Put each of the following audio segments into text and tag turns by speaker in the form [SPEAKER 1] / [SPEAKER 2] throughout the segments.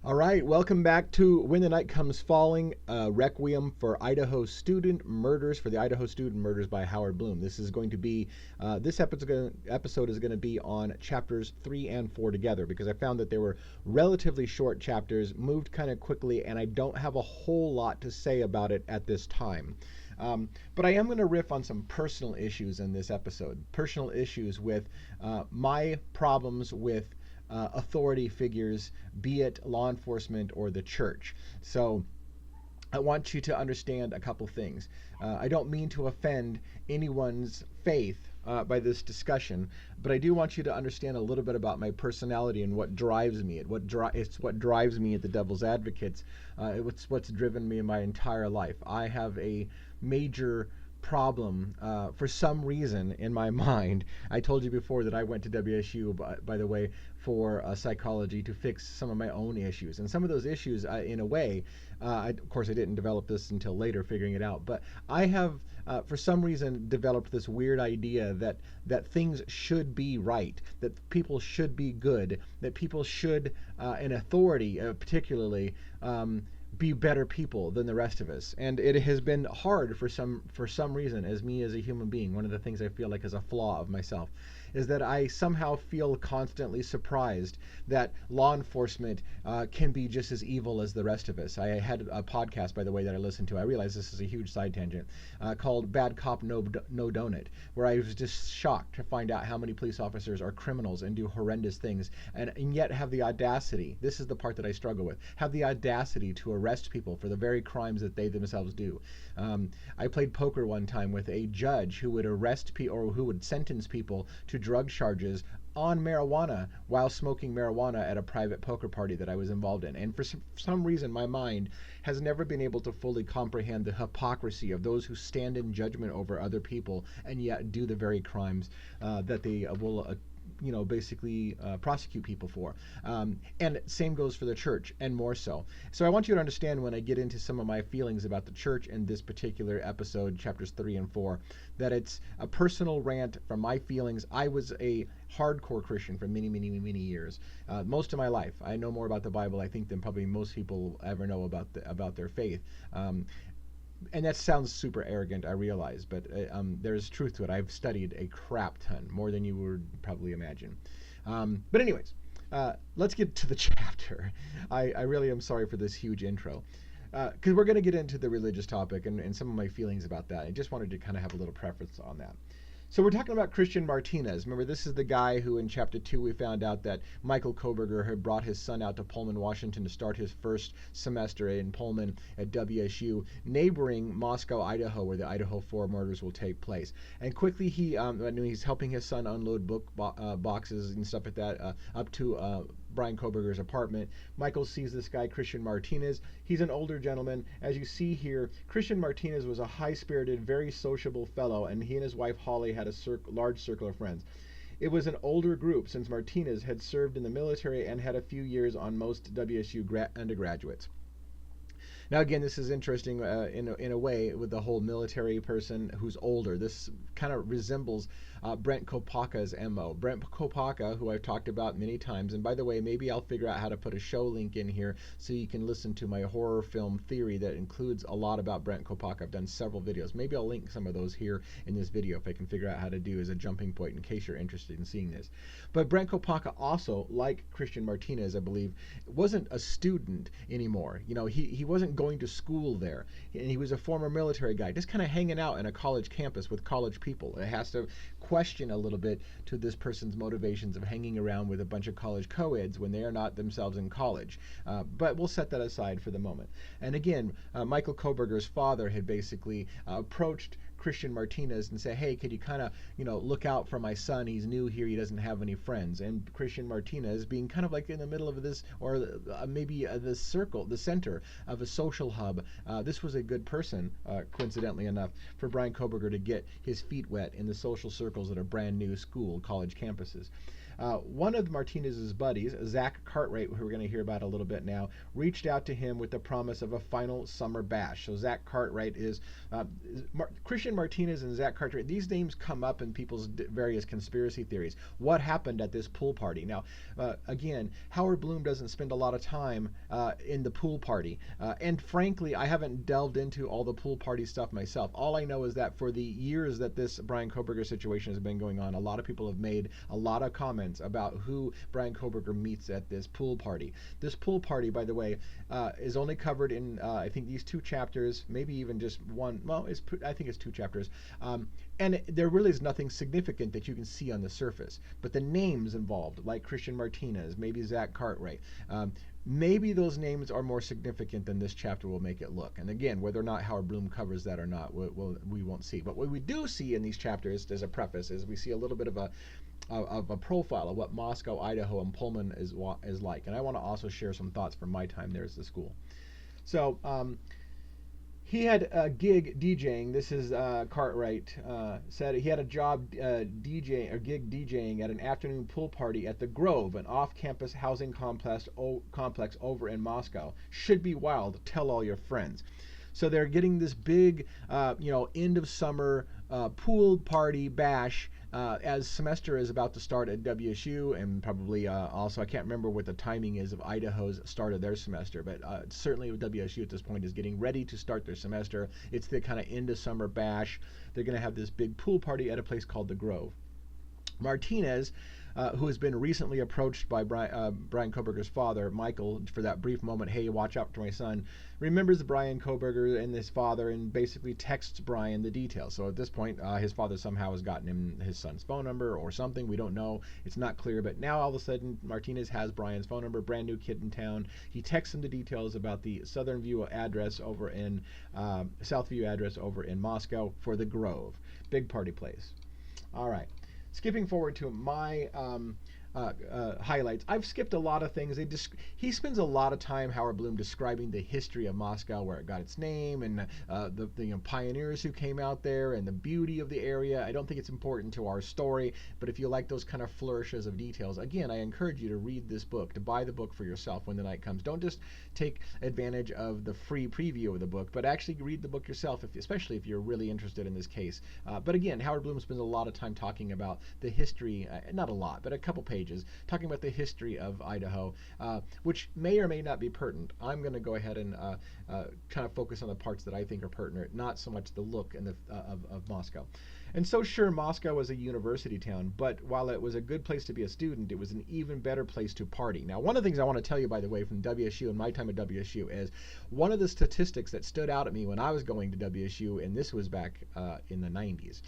[SPEAKER 1] All right, welcome back to When the Night Comes Falling, Requiem for Idaho Student Murders, for the Idaho Student Murders by Howard Blum. This is going to be, this episode is going to be on chapters 3 and 4 together, because I found that they were relatively short chapters, moved kind of quickly, and I don't have a whole lot to say about it at this time. But I am going to riff on some personal issues in this episode, personal issues with my problems with authority figures, be it law enforcement or the church. So I want you to understand a couple things. I don't mean to offend anyone's faith by this discussion, but I do want you to understand a little bit about my personality and what drives me. It's what drives me at the Devil's Advocates. It's what's driven me in my entire life. I have a major problem for some reason in my mind. I told you before that I went to WSU, by the way, for psychology to fix some of my own issues. And some of those issues, in a way, of course I didn't develop this until later, figuring it out, but I have, for some reason, developed this weird idea that things should be right, that people should be good, that people should, in authority particularly, be better people than the rest of us. And it has been hard for some reason, as me as a human being. One of the things I feel like is a flaw of myself is that I somehow feel constantly surprised that law enforcement can be just as evil as the rest of us. I had a podcast, by the way, that I listened to. I realize this is a huge side tangent, called Bad Cop, No Donut, where I was just shocked to find out how many police officers are criminals and do horrendous things, and yet have the audacity, this is the part that I struggle with, have the audacity to arrest people for the very crimes that they themselves do. I played poker one time with a judge who would arrest people, or who would sentence people to drug charges on marijuana while smoking marijuana at a private poker party that I was involved in. And for some reason, my mind has never been able to fully comprehend the hypocrisy of those who stand in judgment over other people and yet do the very crimes that they will basically prosecute people for. And same goes for the church, and more so. So I want you to understand, when I get into some of my feelings about the church in this particular episode, chapters 3 and 4, that it's a personal rant from my feelings. I was a hardcore Christian for many, many, many years. Most of my life. I know more about the Bible, I think, than probably most people ever know about their faith. And that sounds super arrogant, I realize, but there's truth to it. I've studied a crap ton, more than you would probably imagine. But anyways, let's get to the chapter. I really am sorry for this huge intro, because we're going to get into the religious topic and some of my feelings about that. I just wanted to kind of have a little preface on that. So we're talking about Christian Martinez. Remember, this is the guy who in chapter 2 we found out that Michael Kohberger had brought his son out to Pullman, Washington to start his first semester in Pullman at WSU, neighboring Moscow, Idaho, where the Idaho 4 murders will take place. And quickly he's helping his son unload book boxes and stuff like that up to Bryan Kohberger's apartment. Michael sees this guy, Christian Martinez. He's an older gentleman. As you see here, Christian Martinez was a high-spirited, very sociable fellow, and he and his wife Holly had a large circle of friends. It was an older group, since Martinez had served in the military and had a few years on most WSU undergraduates. Now, again, this is interesting in a way with the whole military person who's older. This kind of resembles Brent Kopaka's MO. Brent Kopaka, who I've talked about many times, and by the way, maybe I'll figure out how to put a show link in here so you can listen to my horror film theory that includes a lot about Brent Kopaka. I've done several videos. Maybe I'll link some of those here in this video if I can figure out how to do as a jumping point in case you're interested in seeing this. But Brent Kopaka also, like Christian Martinez, I believe, wasn't a student anymore. He wasn't going to school there, and he was a former military guy, just kind of hanging out in a college campus with college people. It has to question a little bit to this person's motivations of hanging around with a bunch of college co-eds when they are not themselves in college. But we'll set that aside for the moment. And again, Michael Kohberger's father had basically approached Christian Martinez and say, hey, could you kind of, look out for my son? He's new here. He doesn't have any friends. And Christian Martinez, being kind of like in the middle of this, or maybe the circle, the center of a social hub, this was a good person, coincidentally enough, for Bryan Kohberger to get his feet wet in the social circles that are brand new college campuses. One of Martinez's buddies, Zach Cartwright, who we're going to hear about a little bit now, reached out to him with the promise of a final summer bash. So Zach Cartwright is Christian Martinez and Zach Cartwright. These names come up in people's various conspiracy theories. What happened at this pool party? Now, again, Howard Blum doesn't spend a lot of time in the pool party. And frankly, I haven't delved into all the pool party stuff myself. All I know is that for the years that this Bryan Kohberger situation has been going on, a lot of people have made a lot of comments about who Bryan Kohberger meets at this pool party. This pool party, by the way, is only covered in, I think, these 2 chapters, maybe even just one. Well, I think it's 2 chapters. And there really is nothing significant that you can see on the surface. But the names involved, like Christian Martinez, maybe Zach Cartwright, maybe those names are more significant than this chapter will make it look. And again, whether or not Howard Blum covers that or not, we won't see. But what we do see in these chapters, as a preface, is we see a little bit of a profile of what Moscow, Idaho, and Pullman is like. And I want to also share some thoughts from my time there as the school. So he had a gig DJing. This is Cartwright said he had a job gig DJing at an afternoon pool party at the Grove, an off-campus housing complex over in Moscow. Should be wild. Tell all your friends. So they're getting this big, end of summer pool party bash as semester is about to start at WSU, and probably also, I can't remember what the timing is of Idaho's start of their semester, but certainly WSU at this point is getting ready to start their semester. It's the kind of end of summer bash. They're going to have this big pool party at a place called the Grove. Martinez, who has been recently approached by Bryan Kohberger's father, Michael, for that brief moment, hey, watch out for my son, remembers Bryan Kohberger and his father and basically texts Bryan the details. So at this point, his father somehow has gotten him his son's phone number or something. We don't know. It's not clear. But now all of a sudden, Martinez has Bryan's phone number, brand new kid in town. He texts him the details about the Southern View address over in, South View address over in Moscow for the Grove. Big party place. All right. Skipping forward to my highlights. I've skipped a lot of things. He spends a lot of time, Howard Blum, describing the history of Moscow, where it got its name, and the pioneers who came out there, and the beauty of the area. I don't think it's important to our story, but if you like those kind of flourishes of details, again, I encourage you to read this book, to buy the book for yourself when the night comes. Don't just take advantage of the free preview of the book, but actually read the book yourself, especially if you're really interested in this case. But again, Howard Blum spends a lot of time talking about the history, not a lot, but a couple pages, talking about the history of Idaho, which may or may not be pertinent. I'm going to go ahead and kind of focus on the parts that I think are pertinent, not so much the look and of Moscow. And so sure, Moscow was a university town, but while it was a good place to be a student, it was an even better place to party. Now, one of the things I want to tell you, by the way, from WSU and my time at WSU is one of the statistics that stood out at me when I was going to WSU, and this was back in the 90s.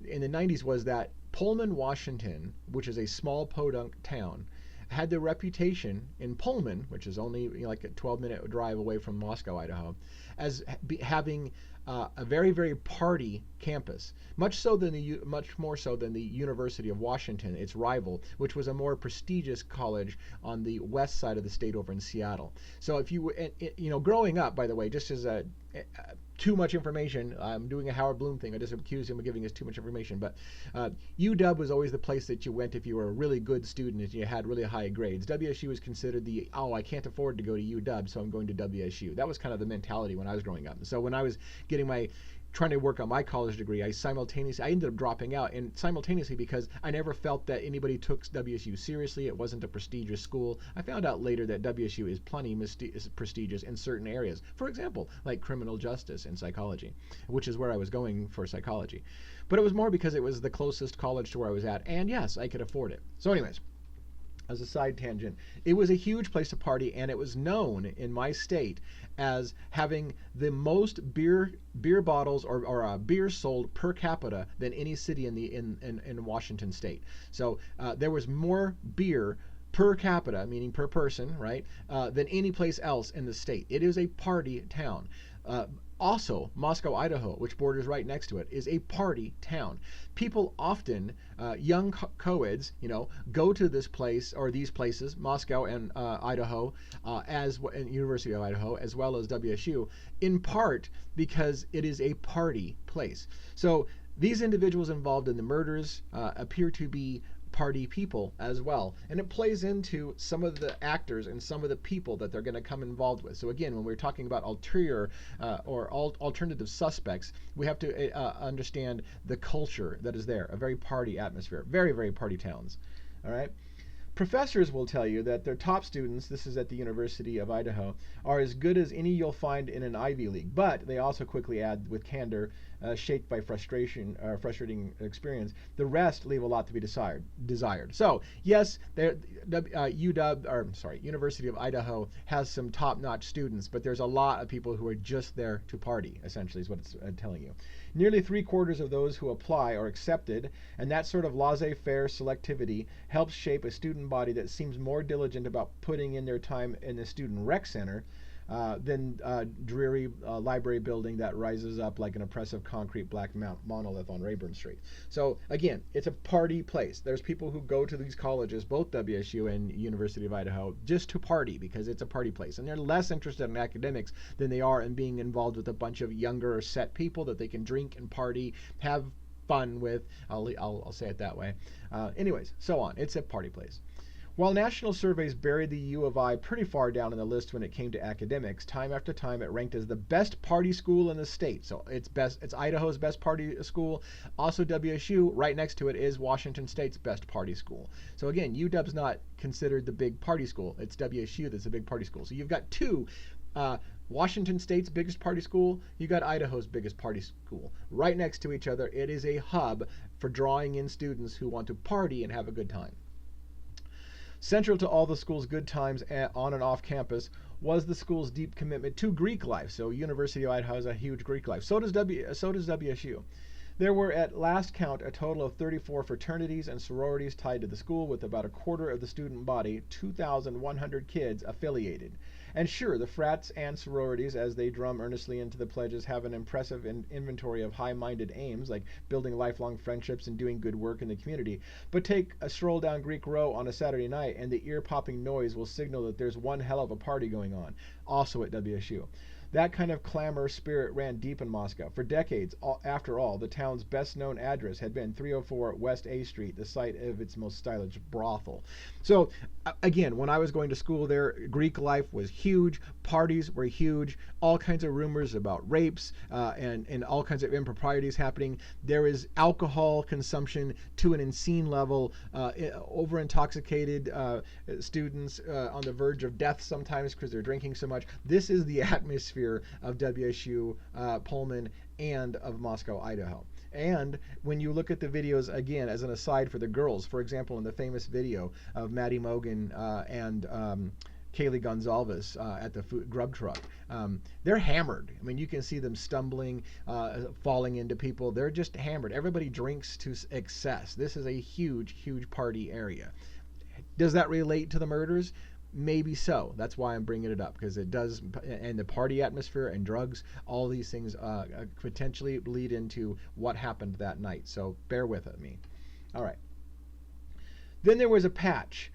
[SPEAKER 1] In the 90s was that Pullman, Washington, which is a small podunk town, had the reputation in Pullman, which is only like a 12-minute drive away from Moscow, Idaho, as having a very, very party campus, much more so than the University of Washington, its rival, which was a more prestigious college on the west side of the state over in Seattle. So if you growing up, by the way, just as too much information, I'm doing a Howard Blum thing. I just accused him of giving us too much information. But UW was always the place that you went if you were a really good student and you had really high grades. WSU was considered I can't afford to go to UW, so I'm going to WSU. That was kind of the mentality when I was growing up. So when I was trying to work on my college degree, I ended up dropping out, and simultaneously because I never felt that anybody took WSU seriously. It wasn't a prestigious school. I found out later that WSU is plenty prestigious in certain areas. For example, like criminal justice and psychology, which is where I was going for psychology. But it was more because it was the closest college to where I was at, and yes, I could afford it. So anyways, as a side tangent, it was a huge place to party, and it was known in my state as having the most beer bottles or beer sold per capita than any city in Washington state. So there was more beer per capita, meaning per person, right, than any place else in the state. It is a party town. Also, Moscow, Idaho, which borders right next to it, is a party town. People often, young co-eds, go to this place or these places, Moscow and Idaho, and University of Idaho, as well as WSU, in part because it is a party place. So these individuals involved in the murders appear to be party people as well. And it plays into some of the actors and some of the people that they're going to come involved with. So again, when we're talking about ulterior or alternative suspects, we have to understand the culture that is there, a very party atmosphere, very, very party towns. All right. Professors will tell you that their top students, this is at the University of Idaho, are as good as any you'll find in an Ivy League. But they also quickly add with candor, shaped by frustrating experience, the rest leave a lot to be desired. So yes, University of Idaho has some top-notch students, but there's a lot of people who are just there to party, essentially, is what it's telling you. Nearly 3/4 of those who apply are accepted, and that sort of laissez-faire selectivity helps shape a student body that seems more diligent about putting in their time in the student rec center than dreary library building that rises up like an oppressive concrete black monolith on Rayburn Street. So again, it's a party place. There's people who go to these colleges, both WSU and University of Idaho, just to party because it's a party place. And they're less interested in academics than they are in being involved with a bunch of younger set people that they can drink and party, have fun with. I'll say it that way. Anyways, so on. It's a party place. While national surveys buried the U of I pretty far down in the list when it came to academics, time after time it ranked as the best party school in the state. So it's Idaho's best party school. Also WSU, right next to it, is Washington State's best party school. So again, UW's not considered the big party school. It's WSU that's a big party school. So you've got two, Washington State's biggest party school, you got Idaho's biggest party school. Right next to each other, it is a hub for drawing in students who want to party and have a good time. Central to all the school's good times on and off campus was the school's deep commitment to Greek life. So University of Idaho has a huge Greek life. So does WSU. There were at last count a total of 34 fraternities and sororities tied to the school, with about 1/4 of the student body, 2,100 kids, affiliated. And sure, the frats and sororities, as they drum earnestly into the pledges, have an impressive inventory of high-minded aims, like building lifelong friendships and doing good work in the community. But take a stroll down Greek Row on a Saturday night, and the ear-popping noise will signal that there's one hell of a party going on, also at WSU. That kind of clamor spirit ran deep in Moscow. For decades, after all, the town's best-known address had been 304 West A Street, the site of its most stylish brothel. So, again, when I was going to school there, Greek life was huge, parties were huge, all kinds of rumors about rapes and all kinds of improprieties happening. There is alcohol consumption to an insane level, over-intoxicated students on the verge of death sometimes because they're drinking so much. This is the atmosphere of WSU, Pullman, and of Moscow, Idaho. And when you look at the videos, again, as an aside for the girls, for example, in the famous video of Maddie Mogan and Kaylee Gonzalez at the grub truck, they're hammered. I mean, you can see them stumbling, falling into people. They're just hammered. Everybody drinks to excess. This is a huge, huge party area. Does that relate to the murders? Maybe so. That's why I'm bringing it up, because it does, and the party atmosphere and drugs, all these things potentially lead into what happened that night. So bear with me. All right. Then there was a patch.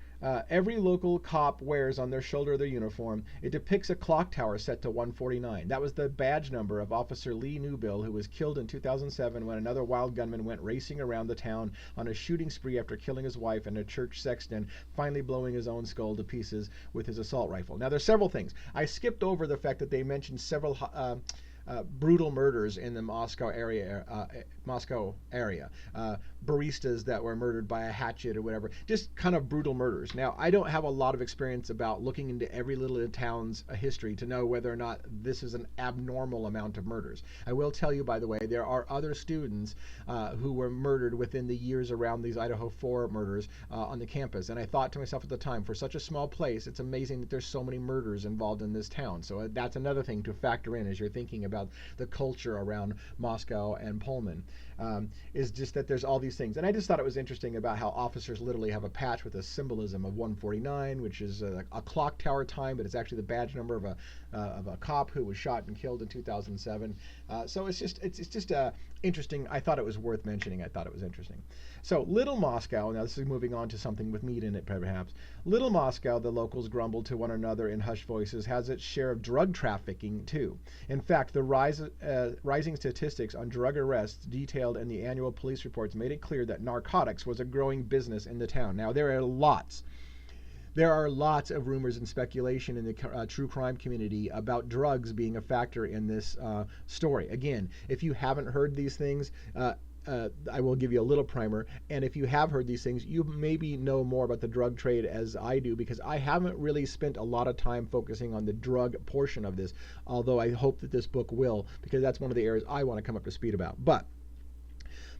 [SPEAKER 1] Every local cop wears on their shoulder their uniform. It depicts a clock tower set to 149. That was the badge number of Officer Lee Newbill, who was killed in 2007 when another wild gunman went racing around the town on a shooting spree after killing his wife and a church sexton, finally blowing his own skull to pieces with his assault rifle. Now, there's several things. I skipped over the fact that they mentioned several brutal murders in the Moscow area. Baristas that were murdered by a hatchet or whatever. Just kind of brutal murders. Now, I don't have a lot of experience about looking into every little town's history to know whether or not this is an abnormal amount of murders. I will tell you, by the way, there are other students who were murdered within the years around these Idaho 4 murders on the campus. And I thought to myself at the time, for such a small place, it's amazing that there's so many murders involved in this town. So that's another thing to factor in as you're thinking about the culture around Moscow and Pullman. Is just that there's all these things. And I just thought it was interesting about how officers literally have a patch with a symbolism of 149, which is a clock tower time, but it's actually the badge number of of a cop who was shot and killed in 2007. So it's just interesting. I thought it was worth mentioning. I thought it was interesting. So Little Moscow, now this is moving on to something with meat in it perhaps. Little Moscow, the locals grumbled to one another in hushed voices, has its share of drug trafficking too. In fact, the rising statistics on drug arrests detailed in the annual police reports made it clear that narcotics was a growing business in the town. Now, there are lots of rumors and speculation in the true crime community about drugs being a factor in this story. Again, if you haven't heard these things, I will give you a little primer. And if you have heard these things, you maybe know more about the drug trade as I do, because I haven't really spent a lot of time focusing on the drug portion of this, although I hope that this book will, because that's one of the areas I want to come up to speed about. But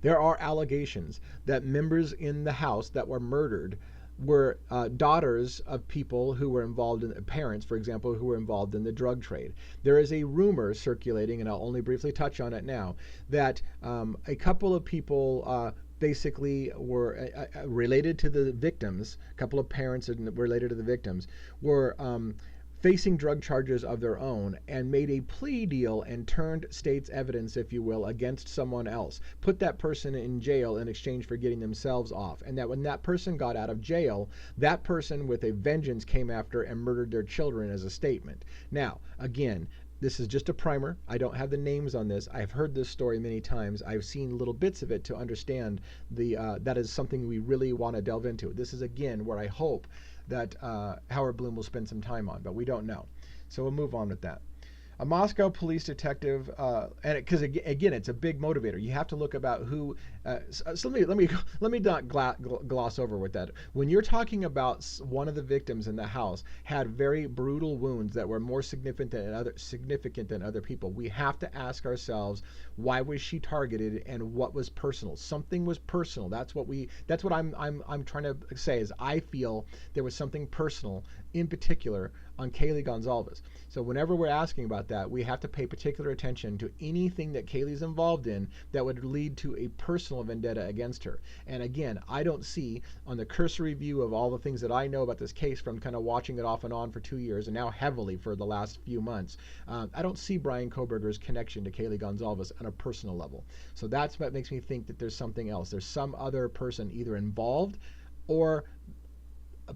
[SPEAKER 1] there are allegations that members in the house that were murdered were daughters of people who were involved in, parents, for example, who were involved in the drug trade. There is a rumor circulating, and I'll only briefly touch on it now, that a couple of people basically were related to the victims, a couple of parents related to the victims, were facing drug charges of their own and made a plea deal and turned state's evidence, if you will, against someone else, put that person in jail in exchange for getting themselves off. And that when that person got out of jail, that person with a vengeance came after and murdered their children as a statement. Now, again, this is just a primer. I don't have the names on this. I've heard this story many times. I've seen little bits of it to understand that is something we really want to delve into. This is, again, where I hope that Howard Blum will spend some time on, but we don't know. So we'll move on with that. A Moscow police detective, and because again, it's a big motivator. You have to look about who. So let me not gloss over with that. When you're talking about one of the victims in the house had very brutal wounds that were more significant than other people, we have to ask ourselves, why was she targeted and what was personal? Something was personal. That's what I'm trying to say is I feel there was something personal in particular on Kaylee Gonzalez. So whenever we're asking about that, we have to pay particular attention to anything that Kaylee's involved in that would lead to a personal vendetta against her. And again, I don't see on the cursory view of all the things that I know about this case from kind of watching it off and on for 2 years and now heavily for the last few months, I don't see Bryan Kohberger's connection to Kaylee Gonzalez on a personal level. So that's what makes me think that there's something else. There's some other person either involved or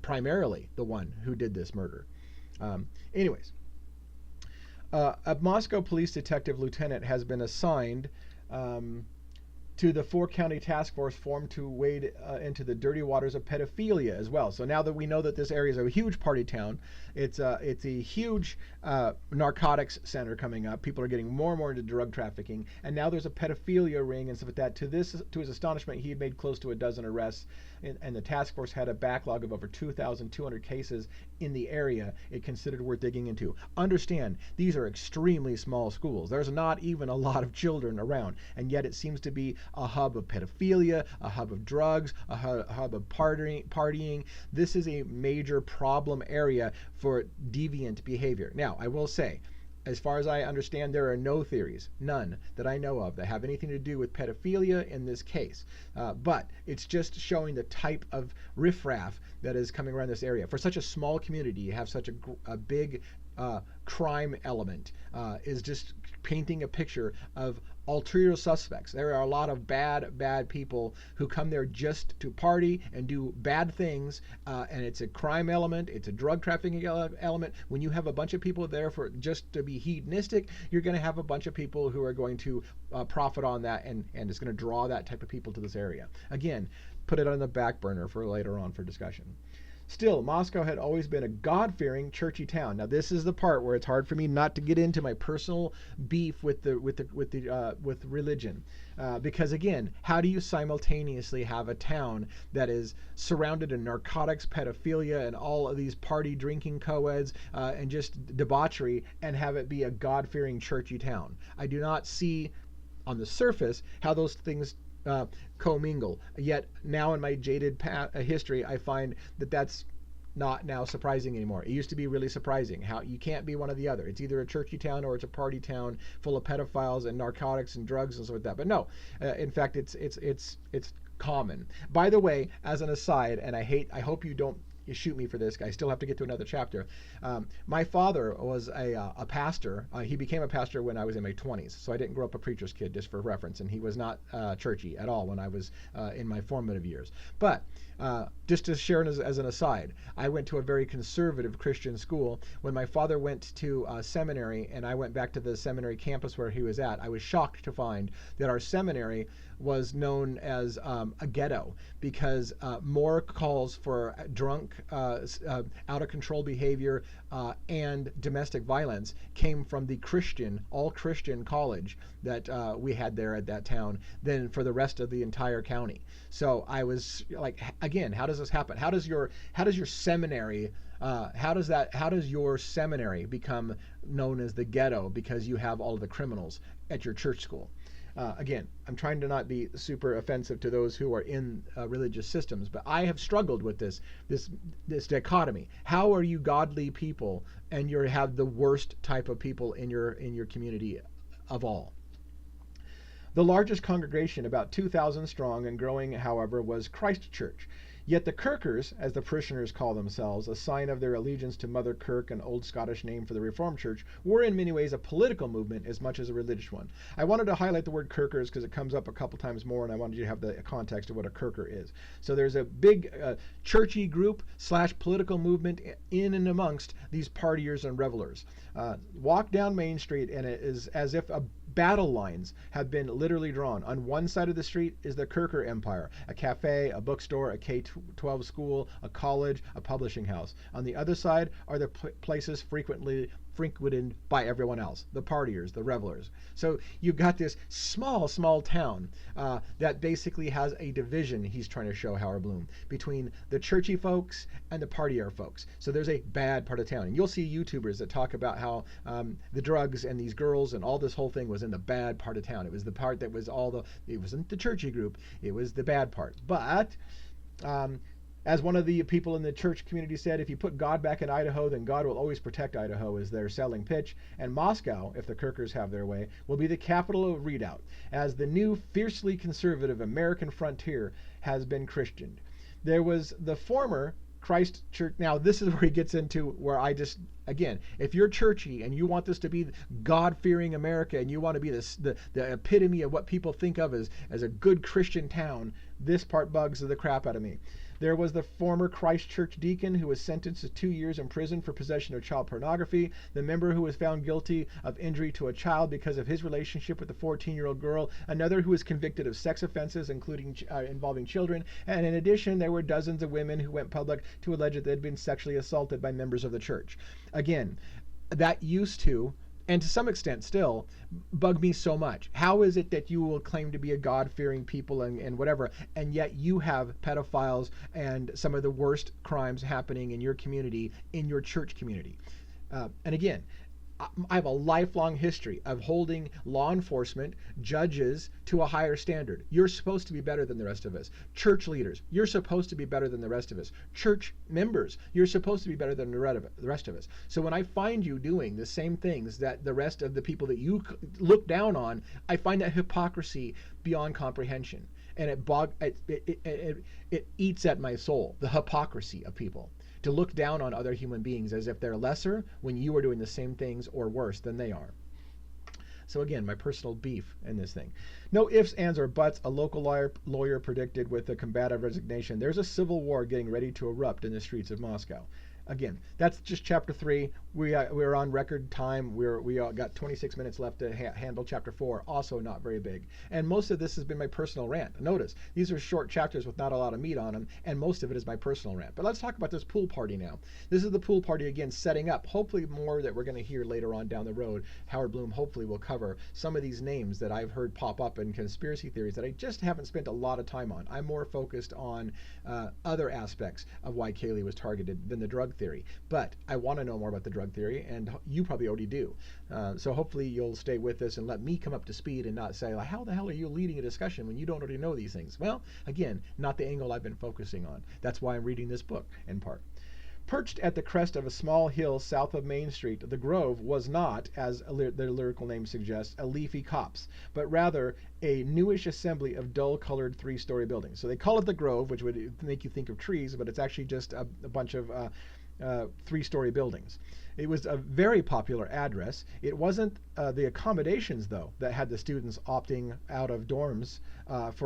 [SPEAKER 1] primarily the one who did this murder. Anyways, a Moscow police detective lieutenant has been assigned to the 4-county task force formed to wade into the dirty waters of pedophilia as well. So now that we know that this area is a huge party town, it's a huge narcotics center coming up. People are getting more and more into drug trafficking, and now there's a pedophilia ring and stuff like that. To his astonishment, he had made close to a dozen arrests, and the task force had a backlog of over 2,200 cases in the area it considered worth digging into. Understand, these are extremely small schools. There's not even a lot of children around, and yet it seems to be a hub of pedophilia, a hub of drugs, a hub of partying. This is a major problem area for deviant behavior. Now, I will say, as far as I understand, there are no theories, none that I know of, that have anything to do with pedophilia in this case. But it's just showing the type of riffraff that is coming around this area. For such a small community, you have such a big crime element, is just painting a picture of ulterior suspects. There are a lot of bad people who come there just to party and do bad things, and it's a crime element, it's a drug trafficking element. When you have a bunch of people there for just to be hedonistic, you're going to have a bunch of people who are going to profit on that, and it's going to draw that type of people to this area. Again, put it on the back burner for later on for discussion. Still, Moscow had always been a God-fearing, churchy town. Now, this is the part where it's hard for me not to get into my personal beef with religion, because again, how do you simultaneously have a town that is surrounded in narcotics, pedophilia, and all of these party drinking co-eds and just debauchery, and have it be a God-fearing, churchy town? I do not see on the surface how those things commingle. Yet now in my jaded history, I find that that's not now surprising anymore. It used to be really surprising how you can't be one or the other. It's either a churchy town or it's a party town full of pedophiles and narcotics and drugs and stuff like that. But no, in fact, it's common. By the way, as an aside, and I hope you don't you shoot me for this. I still have to get to another chapter. My father was a pastor. He became a pastor when I was in my 20s, so I didn't grow up a preacher's kid, just for reference, and he was not churchy at all when I was in my formative years. But just to share as an aside, I went to a very conservative Christian school. When my father went to seminary and I went back to the seminary campus where he was at, I was shocked to find that our seminary was known as a ghetto, because more calls for drunk, out of control behavior and domestic violence came from the all Christian college that we had there at that town than for the rest of the entire county. So I was like, again, how does this happen? How does your seminary how does your seminary become known as the ghetto because you have all of the criminals at your church school? Again, I'm trying to not be super offensive to those who are in religious systems, but I have struggled with this dichotomy. How are you godly people and you have the worst type of people in your community of all? The largest congregation, about 2,000 strong and growing, however, was Christ Church. Yet the Kirkers, as the parishioners call themselves, a sign of their allegiance to Mother Kirk, an old Scottish name for the Reformed Church, were in many ways a political movement as much as a religious one. I wanted to highlight the word Kirkers because it comes up a couple times more, and I wanted you to have the context of what a Kirker is. So there's a big churchy group / political movement in and amongst these partiers and revelers. Walk down Main Street, and it is as if a battle lines have been literally drawn. On one side of the street is the Kirker Empire, a cafe, a bookstore, a K-12 school, a college, a publishing house. On the other side are the places frequented by everyone else, the partiers, the revelers. So you've got this small town that basically has a division, he's trying to show, Howard Blum, between the churchy folks and the partier folks. So there's a bad part of town. And you'll see YouTubers that talk about how the drugs and these girls and all this whole thing was in the bad part of town. It was the part that was it wasn't the churchy group, it was the bad part. But as one of the people in the church community said, if you put God back in Idaho, then God will always protect Idaho, is their selling pitch. And Moscow, if the Kirkers have their way, will be the capital of Redoubt, as the new fiercely conservative American frontier has been Christianed. There was the former Christ Church. Now, this is where he gets into where again, if you're churchy and you want this to be God-fearing America and you want to be the epitome of what people think of as a good Christian town, this part bugs the crap out of me. There was the former Christ Church deacon who was sentenced to 2 years in prison for possession of child pornography, the member who was found guilty of injury to a child because of his relationship with a 14-year-old girl, another who was convicted of sex offenses, including involving children, and in addition, there were dozens of women who went public to allege that they had been sexually assaulted by members of the church. Again, that used to, and to some extent still, bug me so much. How is it that you will claim to be a God-fearing people and whatever, and yet you have pedophiles and some of the worst crimes happening in your community, in your church community? And again, I have a lifelong history of holding law enforcement, judges to a higher standard. You're supposed to be better than the rest of us. Church leaders, you're supposed to be better than the rest of us. Church members, you're supposed to be better than the rest of us. So when I find you doing the same things that the rest of the people that you look down on, I find that hypocrisy beyond comprehension. And it eats at my soul, the hypocrisy of people. To look down on other human beings as if they're lesser when you are doing the same things or worse than they are. So again, my personal beef in this thing. No ifs, ands, or buts, a local lawyer predicted with a combative resignation. There's a civil war getting ready to erupt in the streets of Moscow. Again, that's just chapter 3. We're on record time. We got 26 minutes left to handle chapter 4. Also not very big. And most of this has been my personal rant. Notice, these are short chapters with not a lot of meat on them, and most of it is my personal rant. But let's talk about this pool party now. This is the pool party, again, setting up. Hopefully more that we're going to hear later on down the road. Howard Blum hopefully will cover some of these names that I've heard pop up in conspiracy theories that I just haven't spent a lot of time on. I'm more focused on other aspects of why Kaylee was targeted than the drug theory. But I want to know more about the drug theory, and you probably already do. So hopefully you'll stay with this and let me come up to speed and not say, like, how the hell are you leading a discussion when you don't already know these things? Well, again, not the angle I've been focusing on. That's why I'm reading this book, in part. Perched at the crest of a small hill south of Main Street, the Grove was not, as their lyrical name suggests, a leafy copse, but rather a newish assembly of dull-colored three-story buildings. So they call it the Grove, which would make you think of trees, but it's actually just a bunch of three-story buildings. It was a very popular address. It wasn't the accommodations, though, that had the students opting out of dorms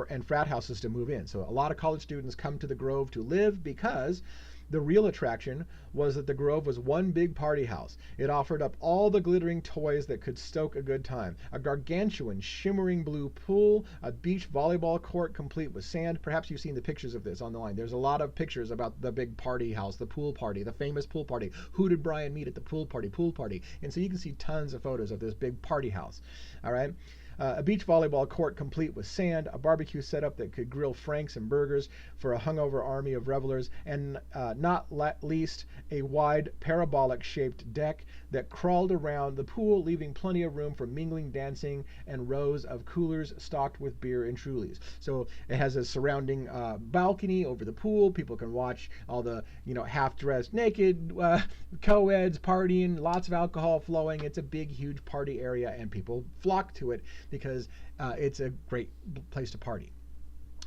[SPEAKER 1] and frat houses to move in. So a lot of college students come to the Grove to live because the real attraction was that the Grove was one big party house. It offered up all the glittering toys that could stoke a good time. A gargantuan, shimmering blue pool, a beach volleyball court complete with sand. Perhaps you've seen the pictures of this on the line. There's a lot of pictures about the big party house, the pool party, the famous pool party. Who did Bryan meet at the pool party? Pool party. And so you can see tons of photos of this big party house. All right. A beach volleyball court complete with sand, a barbecue setup that could grill franks and burgers for a hungover army of revelers, and not least a wide parabolic-shaped deck that crawled around the pool, leaving plenty of room for mingling, dancing, and rows of coolers stocked with beer and Trulies. So it has a surrounding balcony over the pool. People can watch all the half-dressed, naked co-eds partying, lots of alcohol flowing. It's a big, huge party area, and people flock to it because it's a great place to party.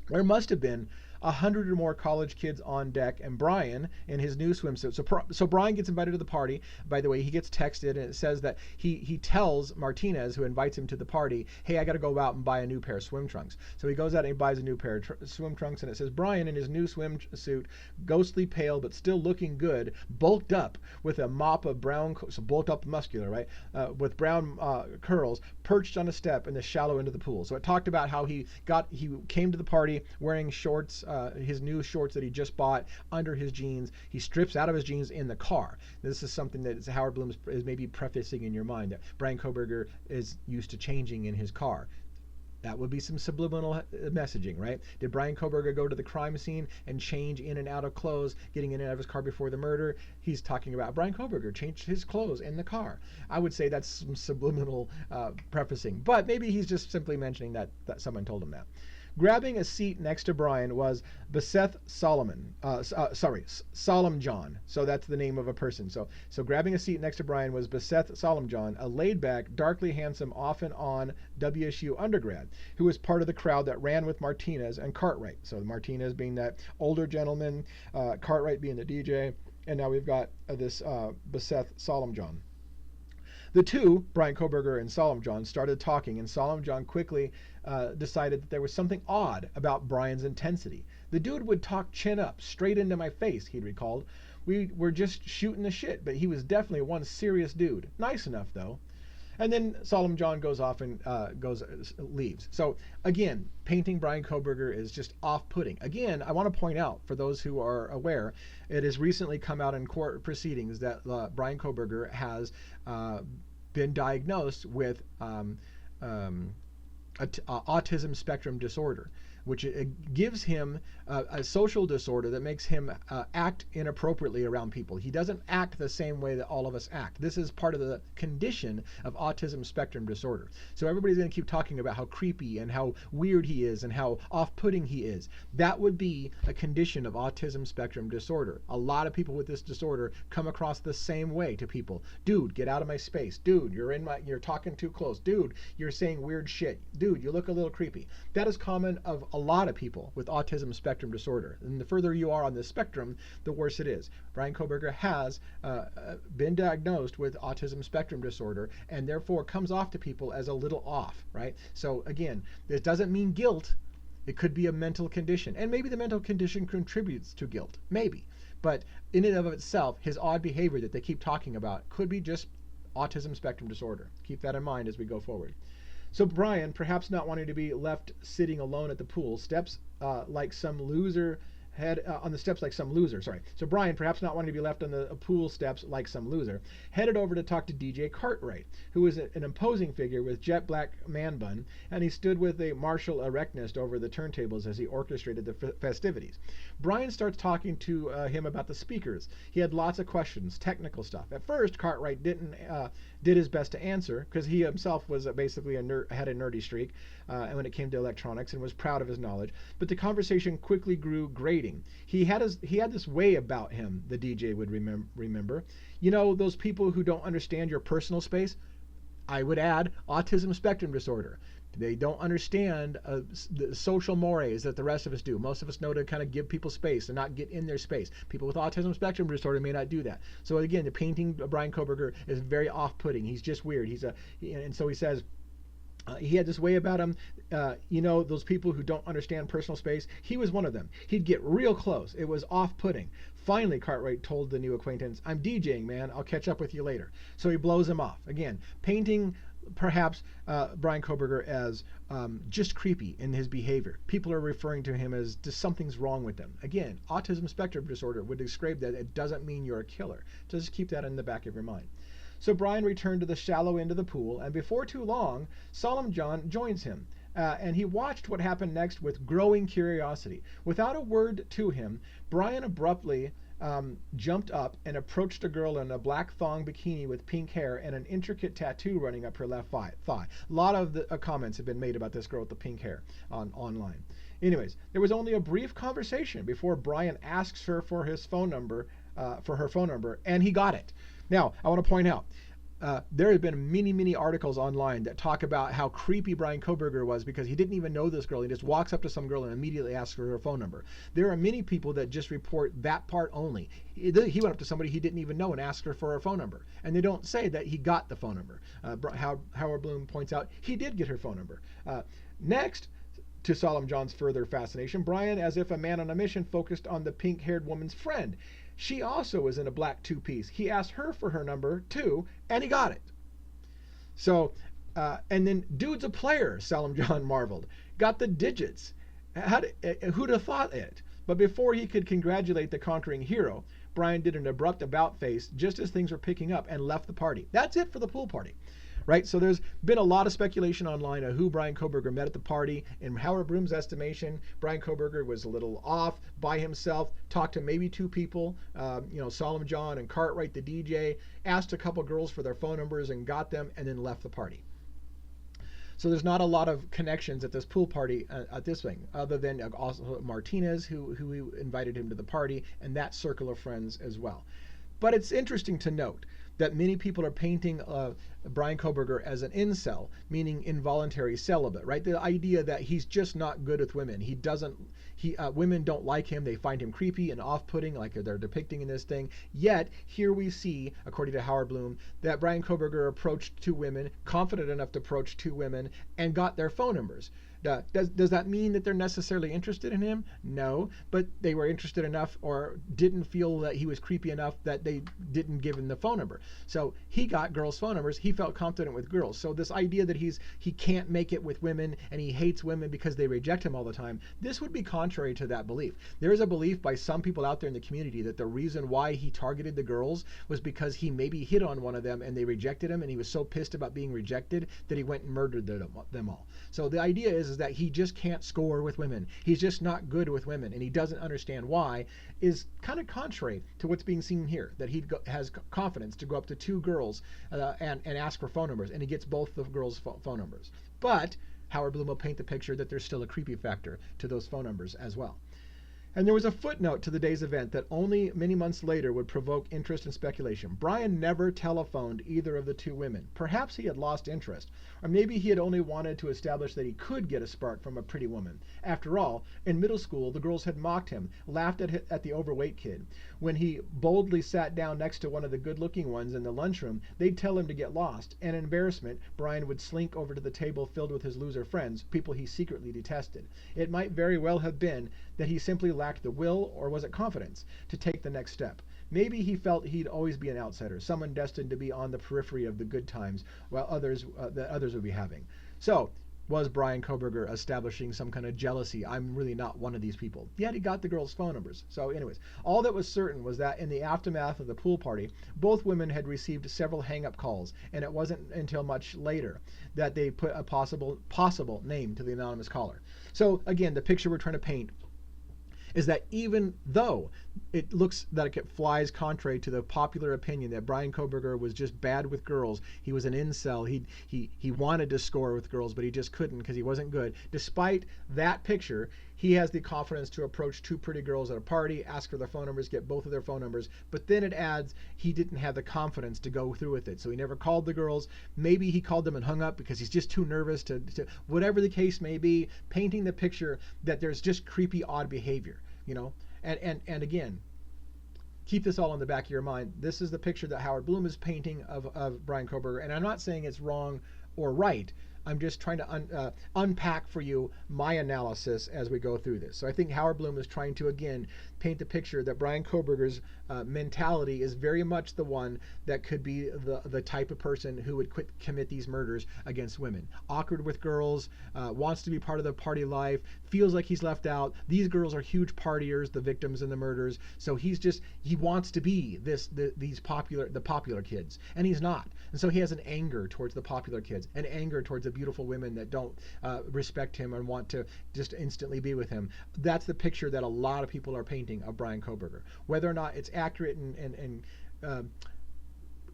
[SPEAKER 1] There must have been 100 or more college kids on deck, and Bryan in his new swimsuit. So Bryan gets invited to the party. By the way, he gets texted, and it says that he tells Martinez, who invites him to the party, hey, I got to go out and buy a new pair of swim trunks. So he goes out and he buys a new pair of swim trunks, and it says Bryan in his new swimsuit, ghostly pale but still looking good, bulked up with a mop of brown, so bulked up muscular, right, with brown curls, perched on a step in the shallow end of the pool. So it talked about how he came to the party wearing shorts, his new shorts that he just bought under his jeans. He strips out of his jeans in the car. This is something that Howard Blum is maybe prefacing in your mind, that Bryan Kohberger is used to changing in his car. That would be some subliminal messaging, right? Did Bryan Kohberger go to the crime scene and change in and out of clothes, getting in and out of his car before the murder? He's talking about Bryan Kohberger changed his clothes in the car. I would say that's some subliminal prefacing, but maybe he's just simply mentioning that someone told him that. Grabbing a seat next to Bryan was Beseth Solomon. Solomon John. So that's the name of a person. So grabbing a seat next to Bryan was Beseth Solomon John, a laid-back, darkly handsome, off-and-on WSU undergrad, who was part of the crowd that ran with Martinez and Cartwright. So Martinez being that older gentleman, Cartwright being the DJ, and now we've got this Beseth Solomon John. The two, Bryan Kohberger and Solomon John, started talking, and Solomon John quickly decided that there was something odd about Bryan's intensity. The dude would talk chin up, straight into my face, he'd recalled. We were just shooting the shit, but he was definitely one serious dude. Nice enough, though. And then Solomon John goes off and leaves. So again, painting Bryan Kohberger is just off-putting. Again, I want to point out, for those who are aware, it has recently come out in court proceedings that Bryan Kohberger has been diagnosed with autism spectrum disorder, which gives him a social disorder that makes him act inappropriately around people. He doesn't act the same way that all of us act. This is part of the condition of autism spectrum disorder. So everybody's going to keep talking about how creepy and how weird he is and how off-putting he is. That would be a condition of autism spectrum disorder. A lot of people with this disorder come across the same way to people. Dude, get out of my space. Dude, you're talking too close. Dude, you're saying weird shit. Dude, you look a little creepy. That is common of a lot of people with autism spectrum disorder. And the further you are on this spectrum, the worse it is. Bryan Kohberger has been diagnosed with autism spectrum disorder and therefore comes off to people as a little off, right? So again, this doesn't mean guilt. It could be a mental condition. And maybe the mental condition contributes to guilt. Maybe. But in and of itself, his odd behavior that they keep talking about could be just autism spectrum disorder. Keep that in mind as we go forward. So Bryan, perhaps not wanting to be left sitting alone at the pool, steps like some loser on the steps like some loser. So Bryan, perhaps not wanting to be left on the pool steps like some loser, headed over to talk to DJ Cartwright, who was an imposing figure with jet black man bun, and he stood with a martial erectness over the turntables as he orchestrated the festivities. Bryan starts talking to him about the speakers. He had lots of questions, technical stuff. At first, Cartwright did his best to answer, because he himself was basically had a nerdy streak and when it came to electronics, and was proud of his knowledge. But the conversation quickly grew grave reading. He had this way about him, the DJ would remember. You know, those people who don't understand your personal space? I would add autism spectrum disorder. They don't understand the social mores that the rest of us do. Most of us know to kind of give people space and not get in their space. People with autism spectrum disorder may not do that. So again, the painting of Bryan Kohberger is very off-putting. He's just weird. And so he says, he had this way about him, you know, those people who don't understand personal space. He was one of them. He'd get real close. It was off-putting. Finally, Cartwright told the new acquaintance, "I'm DJing, man. I'll catch up with you later." So he blows him off. Again, painting perhaps Bryan Kohberger as just creepy in his behavior. People are referring to him as just something's wrong with them. Again, autism spectrum disorder would describe that. It doesn't mean you're a killer. Just keep that in the back of your mind. So Bryan returned to the shallow end of the pool, and before too long, Solemn John joins him. And he watched what happened next with growing curiosity. Without a word to him, Bryan abruptly jumped up and approached a girl in a black thong bikini with pink hair and an intricate tattoo running up her left thigh. A lot of the comments have been made about this girl with the pink hair online. Anyways, there was only a brief conversation before Bryan asks her for his phone number, and he got it. Now, I want to point out, there have been many articles online that talk about how creepy Bryan Kohberger was because he didn't even know this girl. He just walks up to some girl and immediately asks her phone number. There are many people that just report that part only. He went up to somebody he didn't even know and asked her for her phone number. And they don't say that he got the phone number. Howard Blum points out he did get her phone number. Next, to Solemn John's further fascination, Bryan, as if a man on a mission, focused on the pink-haired woman's friend. She also was in a black two-piece. He asked her for her number, too, and he got it. So, and then, dude's a player, Solemn John marveled. Got the digits. Who'd have thought it? But before he could congratulate the conquering hero, Bryan did an abrupt about-face just as things were picking up and left the party. That's it for the pool party. Right? So there's been a lot of speculation online of who Bryan Kohberger met at the party. In Howard Blum's estimation, Bryan Kohberger was a little off by himself, talked to maybe two people, Solemn John and Cartwright, the DJ, asked a couple girls for their phone numbers and got them, and then left the party. So there's not a lot of connections at this pool party at this thing, other than also Martinez, who invited him to the party, and that circle of friends as well. But it's interesting to note that many people are painting Bryan Kohberger as an incel, meaning involuntary celibate, right? The idea that he's just not good with women. Women don't like him. They find him creepy and off-putting, like they're depicting in this thing. Yet, here we see, according to Howard Blum, that Bryan Kohberger approached two women, confident enough to approach two women, and got their phone numbers. Does that mean that they're necessarily interested in him? No, but they were interested enough or didn't feel that he was creepy enough that they didn't give him the phone number. So he got girls' phone numbers. He felt confident with girls. So this idea that he can't make it with women and he hates women because they reject him all the time, this would be contrary to that belief. There is a belief by some people out there in the community that the reason why he targeted the girls was because he maybe hit on one of them and they rejected him, and he was so pissed about being rejected that he went and murdered them all. So the idea is that he just can't score with women. He's just not good with women, and he doesn't understand why, is kind of contrary to what's being seen here, that he has confidence to go up to two girls and ask for phone numbers, and he gets both the girls' phone numbers. But Howard Blum will paint the picture that there's still a creepy factor to those phone numbers as well. And there was a footnote to the day's event that only many months later would provoke interest and speculation. Bryan never telephoned either of the two women. Perhaps he had lost interest, or maybe he had only wanted to establish that he could get a spark from a pretty woman. After all, in middle school, the girls had mocked him, laughed at the overweight kid. When he boldly sat down next to one of the good-looking ones in the lunchroom, they'd tell him to get lost, and in embarrassment, Bryan would slink over to the table filled with his loser friends, people he secretly detested. It might very well have been that he simply lacked the will, or was it confidence, to take the next step. Maybe he felt he'd always be an outsider, someone destined to be on the periphery of the good times, while others would be having. So, was Bryan Kohberger establishing some kind of jealousy? I'm really not one of these people. Yet he got the girls' phone numbers. So anyways, all that was certain was that in the aftermath of the pool party, both women had received several hang-up calls, and it wasn't until much later that they put a possible name to the anonymous caller. So again, the picture we're trying to paint is that even though it looks like it flies contrary to the popular opinion that Bryan Kohberger was just bad with girls, he was an incel, he wanted to score with girls, but he just couldn't because he wasn't good. Despite that picture, he has the confidence to approach two pretty girls at a party, ask for their phone numbers, get both of their phone numbers, but then it adds he didn't have the confidence to go through with it. So he never called the girls. Maybe he called them and hung up because he's just too nervous to whatever the case may be, painting the picture that there's just creepy, odd behavior, you know? And again, keep this all in the back of your mind. This is the picture that Howard Blum is painting of Bryan Kohberger. And I'm not saying it's wrong or right. I'm just trying to unpack for you my analysis as we go through this. So I think Howard Blum is trying to, again, paint the picture that Bryan Kohberger's mentality is very much the one that could be the type of person who would commit these murders against women. Awkward with girls, wants to be part of the party life, feels like he's left out. These girls are huge partiers, the victims and the murders. So he wants to be the popular kids, and he's not. And so he has an anger towards the popular kids, an anger towards the beautiful women that don't respect him and want to just instantly be with him. That's the picture that a lot of people are painting of Bryan Kohberger. Whether or not it's accurate and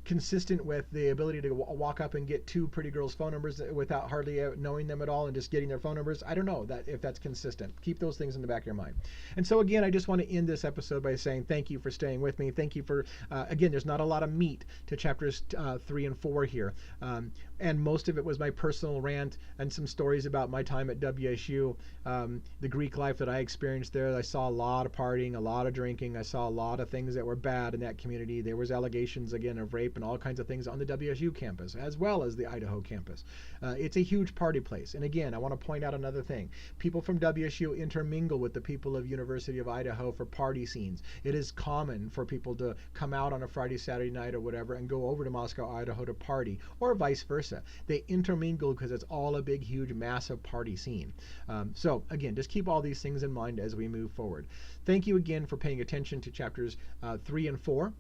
[SPEAKER 1] consistent with the ability to walk up and get two pretty girls' phone numbers without hardly knowing them at all and just getting their phone numbers, I don't know if that's consistent. Keep those things in the back of your mind. And so again, I just want to end this episode by saying thank you for staying with me. Thank you for, again, there's not a lot of meat to chapters 3 and 4 here. And most of it was my personal rant and some stories about my time at WSU, the Greek life that I experienced there. I saw a lot of partying, a lot of drinking. I saw a lot of things that were bad in that community. There was allegations, again, of rape and all kinds of things on the WSU campus, as well as the Idaho campus. It's a huge party place. And again, I want to point out another thing. People from WSU intermingle with the people of University of Idaho for party scenes. It is common for people to come out on a Friday, Saturday night or whatever and go over to Moscow, Idaho to party, or vice versa. They intermingle because it's all a big, huge, massive party scene. So again, just keep all these things in mind as we move forward. Thank you again for paying attention to chapters 3 and 4.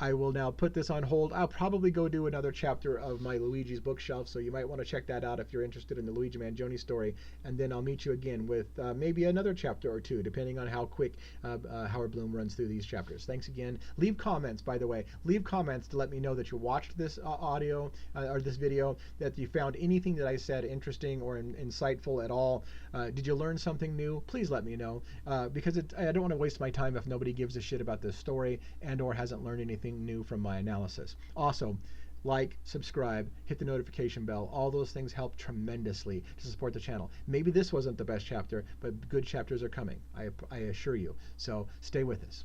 [SPEAKER 1] I will now put this on hold. I'll probably go do another chapter of my Luigi's bookshelf, so you might want to check that out if you're interested in the Luigi Mangione story, and then I'll meet you again with maybe another chapter or two, depending on how quick Howard Blum runs through these chapters. Thanks again. Leave comments, by the way. Leave comments to let me know that you watched this audio or this video, that you found anything that I said interesting or insightful at all. Did you learn something new? Please let me know, because I don't want to waste my time if nobody gives a shit about this story and or hasn't learned anything new from my analysis. Also, like, subscribe, hit the notification bell. All those things help tremendously to support the channel. Maybe this wasn't the best chapter, but good chapters are coming, I assure you. So stay with us.